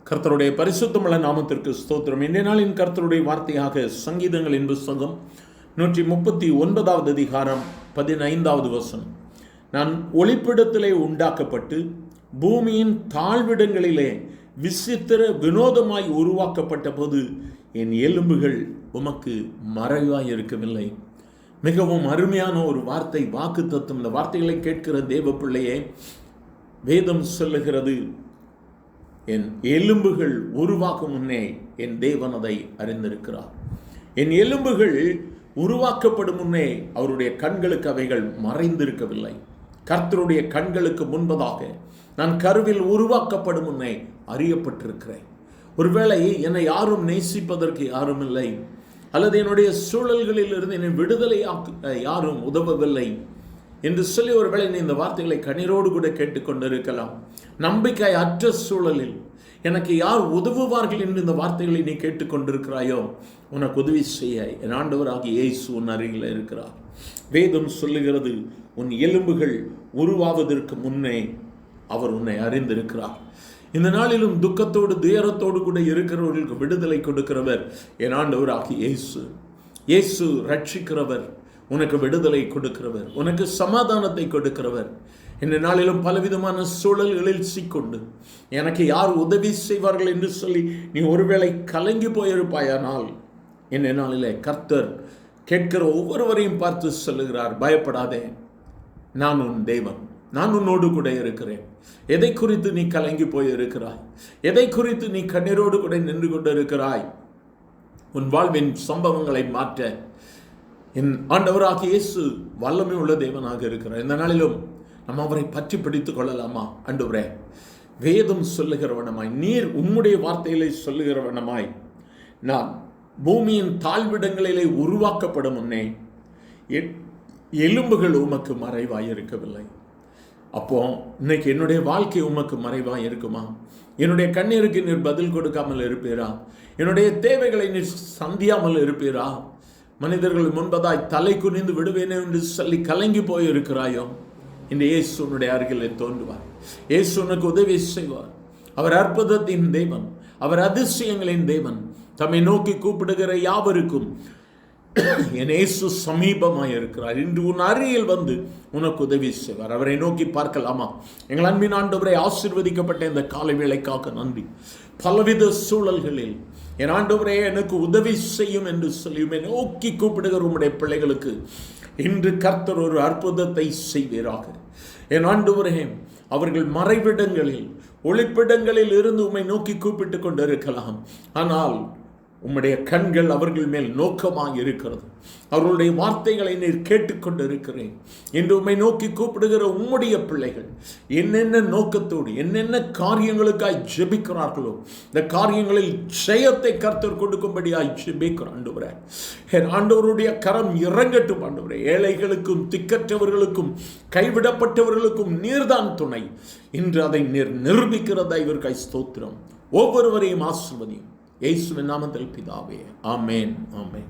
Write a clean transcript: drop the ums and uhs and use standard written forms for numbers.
கர்த்தருடைய பரிசுத்தமுள்ள நாமத்திற்கு ஸ்தோத்திரம். இன்றைய நாளின் கர்த்தருடைய வார்த்தையாக சங்கீதங்களின் புஸ்தகம் 139 அதிகாரம் 15 வசனம். நான் ஒளிப்பிடத்திலே உண்டாக்கப்பட்டு பூமியின் தாழ்விடங்களிலே விசித்திர வினோதமாய் உருவாக்கப்பட்ட போது என் எலும்புகள் உமக்கு மறைவாய் இருக்கவில்லை. மிகவும் அருமையான ஒரு வார்த்தை, வாக்கு தத்துவம். இந்த வார்த்தைகளை கேட்கிற தேவ பிள்ளையே, வேதம் சொல்லுகிறது, என் எலும்புகள் உருவாக்கும் முன்னே என் தேவன் அதை அறிந்திருக்கிறார். என் எலும்புகள் உருவாக்கப்படும் முன்னே அவருடைய கண்களுக்கு அவைகள் மறைந்திருக்கவில்லை. கர்த்தருடைய கண்களுக்கு முன்பதாக நான் கருவில் உருவாக்கப்படும் முன்னே அறியப்பட்டிருக்கிறேன். ஒருவேளை என்னை யாரும் நேசிப்பதற்கு யாரும் இல்லை, அல்லது என்னுடைய சூழல்களில் இருந்து என்னை விடுதலை யாரும் உதவவில்லை என்று சொல்லி ஒருவேளை நீ இந்த வார்த்தைகளை கண்ணீரோடு கூட கேட்டுக்கொண்டிருக்கலாம். நம்பிக்கை அற்ற சூழலில் எனக்கு யார் உதவுவார்கள் என்று இந்த வார்த்தைகளை நீ கேட்டுக்கொண்டிருக்கிறாயோ, உனக்கு உதவி செய்ய என் ஆண்டவராகிய இயேசு உன் அருகில் இருக்கிறார். வேதம் சொல்லுகிறது, உன் எலும்புகள் உருவாவதற்கு முன்னே அவர் உன்னை அறிந்திருக்கிறார். இந்த நாளிலும் துக்கத்தோடு துயரத்தோடு கூட இருக்கிறவர்களுக்கு விடுதலை கொடுக்கிறவர் என் ஆண்டவராகிய இயேசு. இயேசு ரட்சிக்கிறவர், உனக்கு விடுதலை கொடுக்கிறவர், உனக்கு சமாதானத்தை கொடுக்கிறவர். இந்த நாளிலும் பலவிதமான சூழல்களில் சிக்கொண்டு எனக்கு யார் உதவி செய்வார்கள் என்று சொல்லி நீ ஒருவேளை கலங்கி போயிருப்பாயானால், இந்த நாளிலே கர்த்தர் கேட்கிற ஒவ்வொருவரையும் பார்த்து சொல்லுகிறார், பயப்படாதே, நான் உன் தேவன், நான் உன்னோடு கூட இருக்கிறேன். எதை குறித்து நீ கலங்கி போயிருக்கிறாய்? எதை குறித்து நீ கண்ணீரோடு கூட நின்று கொண்டு இருக்கிறாய்? உன் வாழ்வின் சம்பவங்களை மாற்ற என் ஆண்டவராகிய இயேசு வல்லமை உள்ள தேவனாக இருக்கிறார். இந்த நாளிலும் நம்ம அவரை பற்றி பிடித்துக் கொள்ளலாமா? ஆண்டவரே, வேதம் சொல்லுகிறவனமாய், நீர் உம்முடைய வார்த்தைகளை சொல்லுகிறவனமாய், நான் பூமியின் தாழ்விடங்களிலே உருவாக்கப்படும் முன்னே எலும்புகள் உமக்கு மறைவாய் இருக்கவில்லை. அப்போ இன்னைக்கு என்னுடைய வாழ்க்கை உமக்கு மறைவாய் இருக்குமா? என்னுடைய கண்ணீருக்கு நீர் பதில் கொடுக்காமல் இருப்பீரா? என்னுடைய தேவைகளை நீர் சந்தியாமல் இருப்பீரா? மனிதர்கள் முன்பதாய் தலை குனிந்து விடுவேனே என்று சொல்லி கலங்கி போயிருக்கிறாயோ, இந்த இயேசு உன்னுடைய அருகிலே தோன்றுவார். இயேசு உனக்கு உதவி செய்வார். அவர் அற்புதத்தின் தேவன், அவர் அதிசயங்களின் தேவன். தம்மை நோக்கி கூப்பிடுகிற யாவருக்கும் என் இயேசு சமீபமாய் இருக்கிறார். இன்று உன் அருகில் வந்து உனக்கு உதவி செய்வார். அவரை நோக்கி பார்க்கலாமா? எங்கள் அன்பின் ஆண்டவரை, ஆசீர்வதிக்கப்பட்ட இந்த காலை வேளைக்காக நன்றி. பலவித சூழல்களில் என் ஆண்டவரே எனக்கு உதவி செய்யும் என்று சொல்லியுமே நோக்கி கூப்பிடுகிற உம்முடைய பிள்ளைகளுக்கு இன்று கர்த்தர் ஒரு அற்புதத்தை செய்வீராக. என் ஆண்டவரே, அவர்கள் மறைவிடங்களில் ஒளிப்பிடங்களில் இருந்து உம்மை நோக்கி கூப்பிட்டு கொண்டிருக்கலாம், ஆனால் உம்முடைய கண்கள் அவர்கள் மேல் நோக்கமாக இருக்கிறது. அவர்களுடைய வார்த்தைகளை நீர் கேட்டுக்கொண்டிருக்கிறேன். இன்று உம்மை நோக்கி கூப்பிடுகிற உம்முடைய பிள்ளைகள் என்னென்ன நோக்கத்தோடு என்னென்ன காரியங்களுக்காய் ஜெபிக்கிறார்களோ, இந்த காரியங்களில் ஜெயத்தை கர்த்தர் கொடுக்கும்படியாய் ஜெபிக்கிறோம். ஆண்டவரே, என் ஆண்டவருடைய கரம் இறங்கட்டும். ஆண்டவரே, ஏழைகளுக்கும் திக்கற்றவர்களுக்கும் கைவிடப்பட்டவர்களுக்கும் நீர்தான் துணை. இன்று அதை நீர் நிரூபிக்கிறதா இவர்காய் ஸ்தோத்திரம். ஒவ்வொருவரையும் ஆசீர்வதியும். இயேசுவின் நாமத்தில் பிதாவே, ஆமென், ஆமென்.